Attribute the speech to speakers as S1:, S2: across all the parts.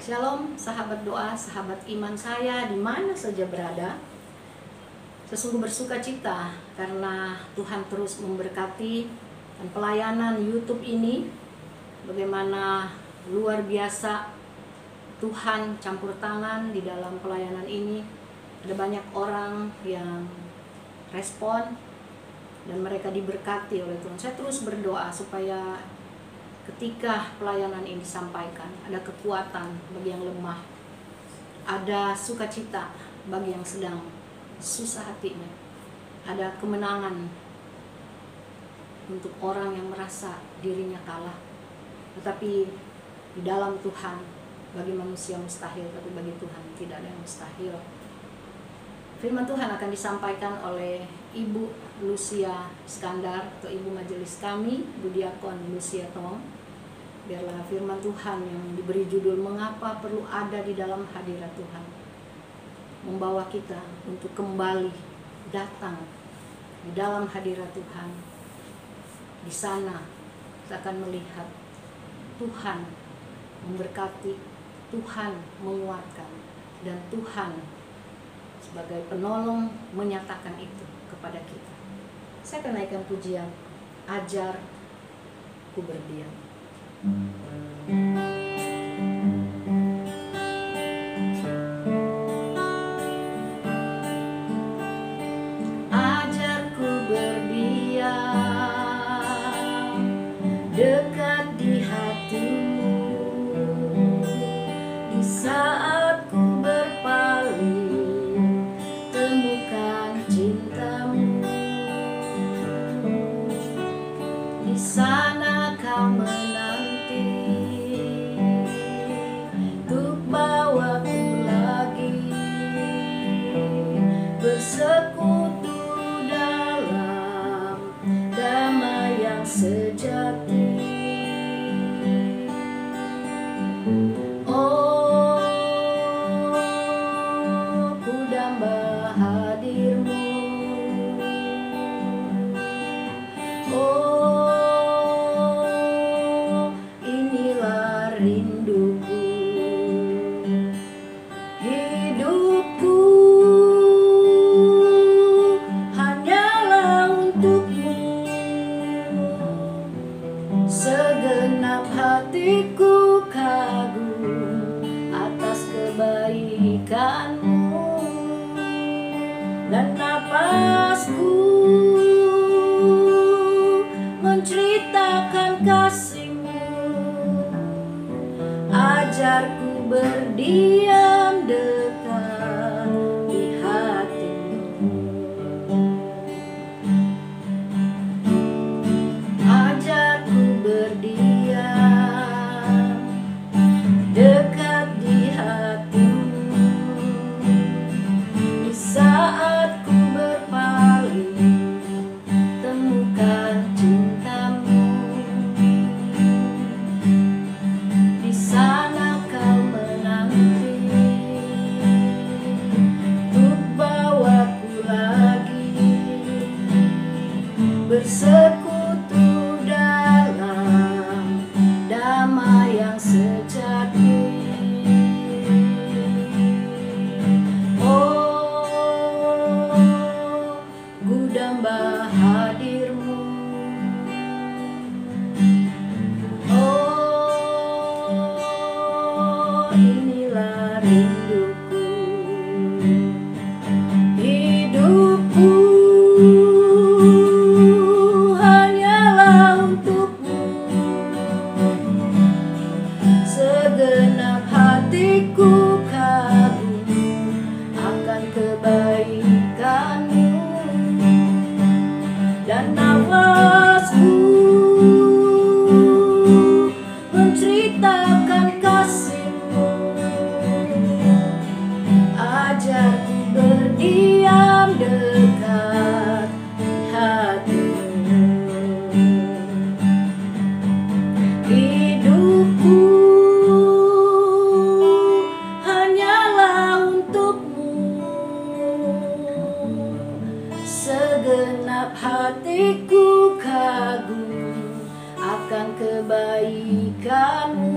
S1: Shalom sahabat doa, sahabat iman saya di mana saja berada. Sesungguh bersuka cita karena Tuhan terus memberkati dan pelayanan YouTube ini. Bagaimana luar biasa Tuhan campur tangan di dalam pelayanan ini. Ada banyak orang yang respon dan mereka diberkati oleh Tuhan. Saya terus berdoa supaya ketika pelayanan ini disampaikan, ada kekuatan bagi yang lemah, ada sukacita bagi yang sedang susah hatinya, ada kemenangan untuk orang yang merasa dirinya kalah. Tetapi di dalam Tuhan, bagi manusia mustahil, tapi bagi Tuhan tidak ada yang mustahil. Firman Tuhan akan disampaikan oleh Ibu Lucia Iskandar atau Ibu Majelis kami, Bu Diakon Lucia Tong. Biarlah firman Tuhan yang diberi judul Mengapa Perlu Ada di Dalam Hadirat Tuhan membawa kita untuk kembali datang di dalam hadirat Tuhan. Di sana kita akan melihat Tuhan memberkati, Tuhan menguatkan, dan Tuhan sebagai penolong menyatakan itu kepada kita. Saya akan naikkan pujian Ajar Ku Berdiam. Ajarku berdiam dekat di hatimu, di saat ku berpaling temukan cintamu. Di sana kau menanti untuk bawaku lagi bersekutu dalam damai yang sejati. Oh, ku damba hadirmu. Oh, inilah rinduku, hidupku hanyalah untukmu. Segenap hatiku kagum atas kebaikanmu, dan napasku menceritakan kasih-Mu. Ajarku berdiam dekat di hati-Mu. Ajarku berdiam dekat di hati-Mu. Di saat ku berpaling temukan cinta-Mu. Di sana kau menanti untuk bawaku lagi bersekutu dalam damai yang sejati. Oh, ku damba hadirmu. Oh, inilah rinduku, hidupku hanyalah untukmu. Segenap hatiku kagum akan kebaikan-Mu, dan nafasku menceritakan kasih-Mu. Ajarku berdiam dekat di hati-Mu. Hidupku hanyalah untukmu. Segenap hatiku kagum akan kebaikan-Mu,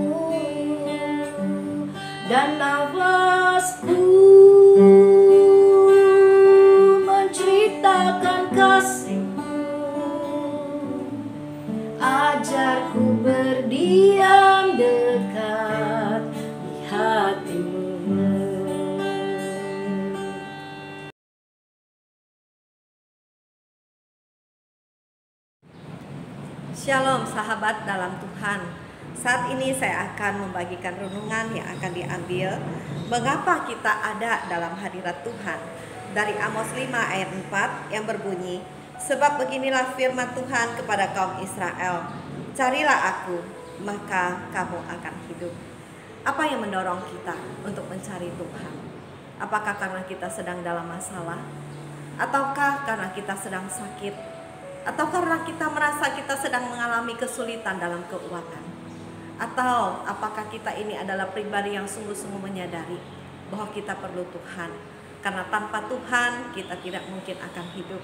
S1: diam dekat di hatimu.
S2: Shalom sahabat dalam Tuhan. Saat ini saya akan membagikan renungan yang akan diambil mengapa kita ada dalam hadirat Tuhan, dari Amos 5 ayat 4 yang berbunyi, sebab beginilah firman Tuhan kepada kaum Israel, carilah aku, maka kamu akan hidup. Apa yang mendorong kita untuk mencari Tuhan? Apakah karena kita sedang dalam masalah? Ataukah karena kita sedang sakit? Atau karena kita merasa kita sedang mengalami kesulitan dalam keuangan? Atau apakah kita ini adalah pribadi yang sungguh-sungguh menyadari bahwa kita perlu Tuhan, karena tanpa Tuhan kita tidak mungkin akan hidup?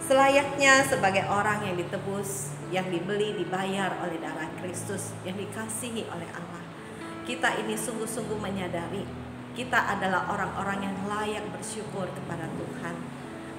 S2: Selayaknya sebagai orang yang ditebus, yang dibeli, dibayar oleh darah Kristus, yang dikasihi oleh Allah, kita ini sungguh-sungguh menyadari kita adalah orang-orang yang layak bersyukur kepada Tuhan.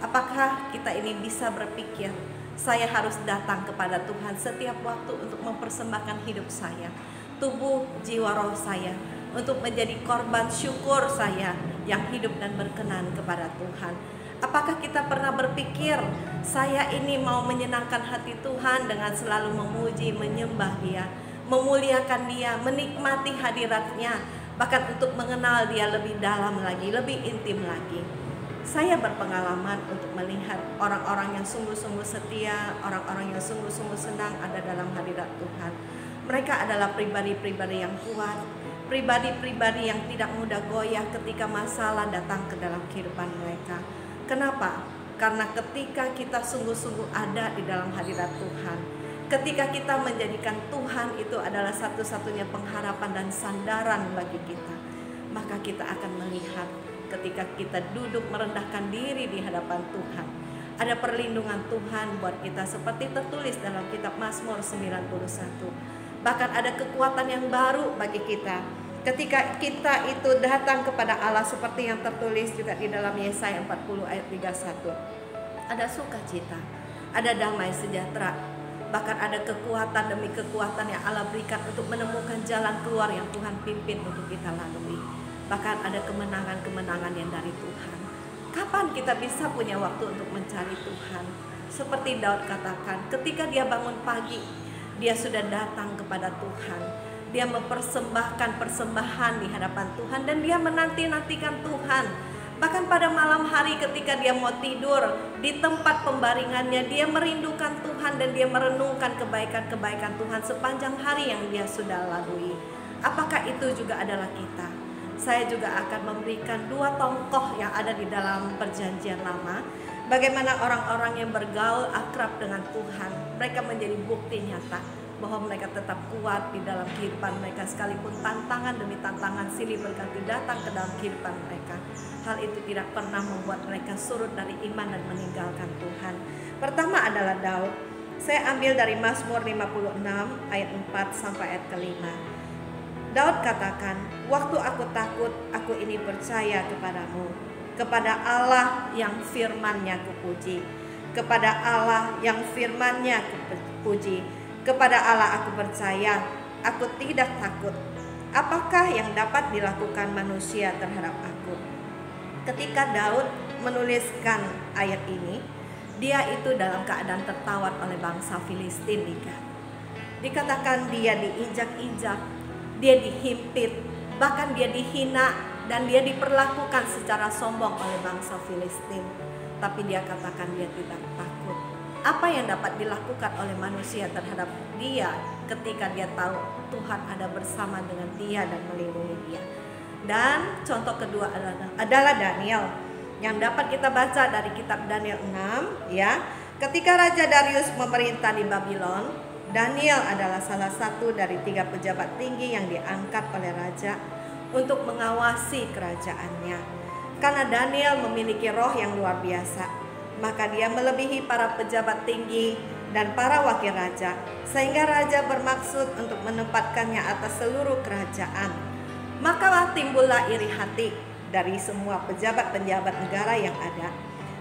S2: Apakah kita ini bisa berpikir, saya harus datang kepada Tuhan setiap waktu untuk mempersembahkan hidup saya, tubuh, jiwa, roh saya, untuk menjadi korban syukur saya yang hidup dan berkenan kepada Tuhan? Apakah kita pernah berpikir, saya ini mau menyenangkan hati Tuhan dengan selalu memuji, menyembah Dia, memuliakan Dia, menikmati hadiratnya, bahkan untuk mengenal Dia lebih dalam lagi, lebih intim lagi? Saya berpengalaman untuk melihat orang-orang yang sungguh-sungguh setia, orang-orang yang sungguh-sungguh senang ada dalam hadirat Tuhan. Mereka adalah pribadi-pribadi yang kuat, pribadi-pribadi yang tidak mudah goyah ketika masalah datang ke dalam kehidupan mereka. Kenapa? Karena ketika kita sungguh-sungguh ada di dalam hadirat Tuhan, ketika kita menjadikan Tuhan itu adalah satu-satunya pengharapan dan sandaran bagi kita, maka kita akan melihat ketika kita duduk merendahkan diri di hadapan Tuhan, ada perlindungan Tuhan buat kita seperti tertulis dalam kitab Mazmur 91. Bahkan ada kekuatan yang baru bagi kita ketika kita itu datang kepada Allah, seperti yang tertulis juga di dalam Yesaya 40 ayat 31. Ada sukacita, ada damai sejahtera, bahkan ada kekuatan demi kekuatan yang Allah berikan untuk menemukan jalan keluar yang Tuhan pimpin untuk kita lalui. Bahkan ada kemenangan-kemenangan yang dari Tuhan. Kapan kita bisa punya waktu untuk mencari Tuhan? Seperti Daud katakan, ketika dia bangun pagi, dia sudah datang kepada Tuhan. Dia mempersembahkan persembahan di hadapan Tuhan, dan dia menanti-nantikan Tuhan. Bahkan pada malam hari ketika dia mau tidur, di tempat pembaringannya, dia merindukan Tuhan dan dia merenungkan kebaikan-kebaikan Tuhan sepanjang hari yang dia sudah lalui. Apakah itu juga adalah kita? Saya juga akan memberikan dua tokoh yang ada di dalam perjanjian lama. Bagaimana orang-orang yang bergaul akrab dengan Tuhan, mereka menjadi bukti nyata bahwa mereka tetap kuat di dalam kehidupan mereka, sekalipun tantangan demi tantangan silih berganti datang ke dalam kehidupan mereka. Hal itu tidak pernah membuat mereka surut dari iman dan meninggalkan Tuhan. Pertama adalah Daud. Saya ambil dari Mazmur 56 ayat 4 sampai ayat ke-5. Daud katakan, waktu aku takut, aku ini percaya kepadamu, kepada Allah yang firman-Nya kupuji, kepada Allah yang firman-Nya kupuji, kepada Allah aku percaya, aku tidak takut. Apakah yang dapat dilakukan manusia terhadap aku? Ketika Daud menuliskan ayat ini, dia itu dalam keadaan tertawan oleh bangsa Filistin. Dikatakan dia diinjak-injak, dia dihimpit, bahkan dia dihina dan dia diperlakukan secara sombong oleh bangsa Filistin. Tapi dia katakan dia tidak takut. Apa yang dapat dilakukan oleh manusia terhadap dia ketika dia tahu Tuhan ada bersama dengan dia dan melindungi dia? Dan contoh kedua adalah Daniel, yang dapat kita baca dari kitab Daniel 6 ya. Ketika Raja Darius memerintah di Babylon, Daniel adalah salah satu dari 3 pejabat tinggi yang diangkat oleh raja untuk mengawasi kerajaannya. Karena Daniel memiliki roh yang luar biasa, maka dia melebihi para pejabat tinggi dan para wakil raja, sehingga raja bermaksud untuk menempatkannya atas seluruh kerajaan. Maka timbullah iri hati dari semua pejabat-pejabat negara yang ada,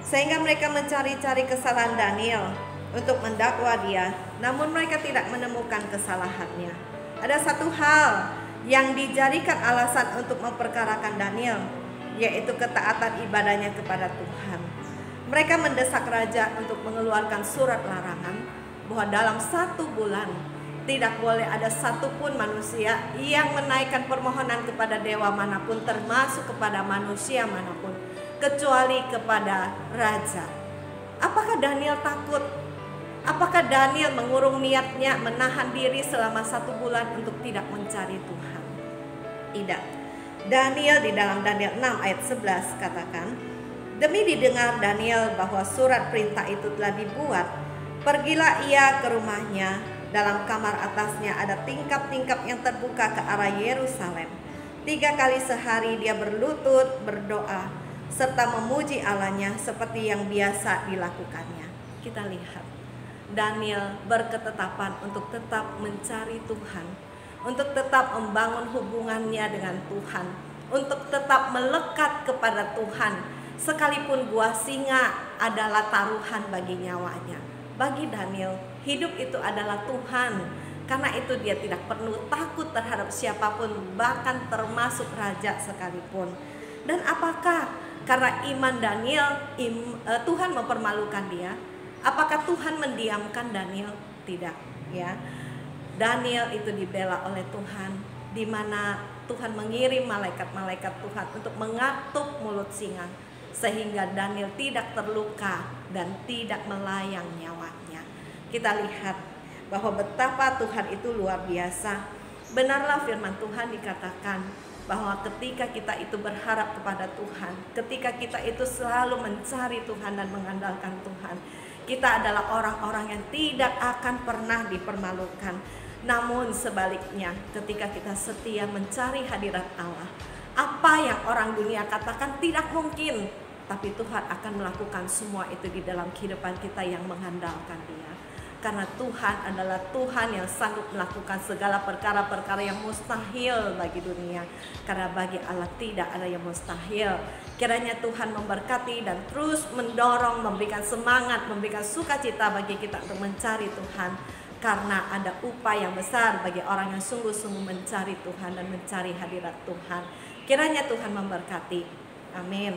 S2: sehingga mereka mencari-cari kesalahan Daniel untuk mendakwa dia, namun mereka tidak menemukan kesalahannya. Ada satu hal yang dijadikan alasan untuk memperkarakan Daniel, yaitu ketaatan ibadahnya kepada Tuhan. Mereka mendesak raja untuk mengeluarkan surat larangan bahwa dalam 1 bulan tidak boleh ada satupun manusia yang menaikkan permohonan kepada dewa manapun, termasuk kepada manusia manapun, kecuali kepada raja. Apakah Daniel takut? Apakah Daniel mengurung niatnya, menahan diri selama 1 bulan untuk tidak mencari Tuhan? Tidak. Daniel di dalam Daniel 6 ayat 11 katakan, demi didengar Daniel bahwa surat perintah itu telah dibuat, pergilah ia ke rumahnya. Dalam kamar atasnya ada tingkap-tingkap yang terbuka ke arah Yerusalem. 3 kali sehari dia berlutut, berdoa, serta memuji Allahnya seperti yang biasa dilakukannya. Kita lihat, Daniel berketetapan untuk tetap mencari Tuhan, untuk tetap membangun hubungannya dengan Tuhan, untuk tetap melekat kepada Tuhan, sekalipun gua singa adalah taruhan bagi nyawanya. Bagi Daniel, hidup itu adalah Tuhan. Karena itu dia tidak perlu takut terhadap siapapun, bahkan termasuk raja sekalipun. Dan apakah karena iman Daniel Tuhan mempermalukan dia? Apakah Tuhan mendiamkan Daniel? Tidak, ya. Daniel itu dibela oleh Tuhan, di mana Tuhan mengirim malaikat-malaikat Tuhan untuk mengatuk mulut singa, sehingga Daniel tidak terluka dan tidak melayang nyawanya. Kita lihat bahwa betapa Tuhan itu luar biasa. Benarlah firman Tuhan dikatakan bahwa ketika kita itu berharap kepada Tuhan, ketika kita itu selalu mencari Tuhan dan mengandalkan Tuhan, kita adalah orang-orang yang tidak akan pernah dipermalukan. Namun sebaliknya, ketika kita setia mencari hadirat Allah, apa yang orang dunia katakan tidak mungkin, tapi Tuhan akan melakukan semua itu di dalam kehidupan kita yang mengandalkan Dia. Karena Tuhan adalah Tuhan yang sanggup melakukan segala perkara-perkara yang mustahil bagi dunia. Karena bagi Allah tidak ada yang mustahil. Kiranya Tuhan memberkati dan terus mendorong, memberikan semangat, memberikan sukacita bagi kita untuk mencari Tuhan. Karena ada upaya yang besar bagi orang yang sungguh-sungguh mencari Tuhan dan mencari hadirat Tuhan. Kiranya Tuhan memberkati. Amin.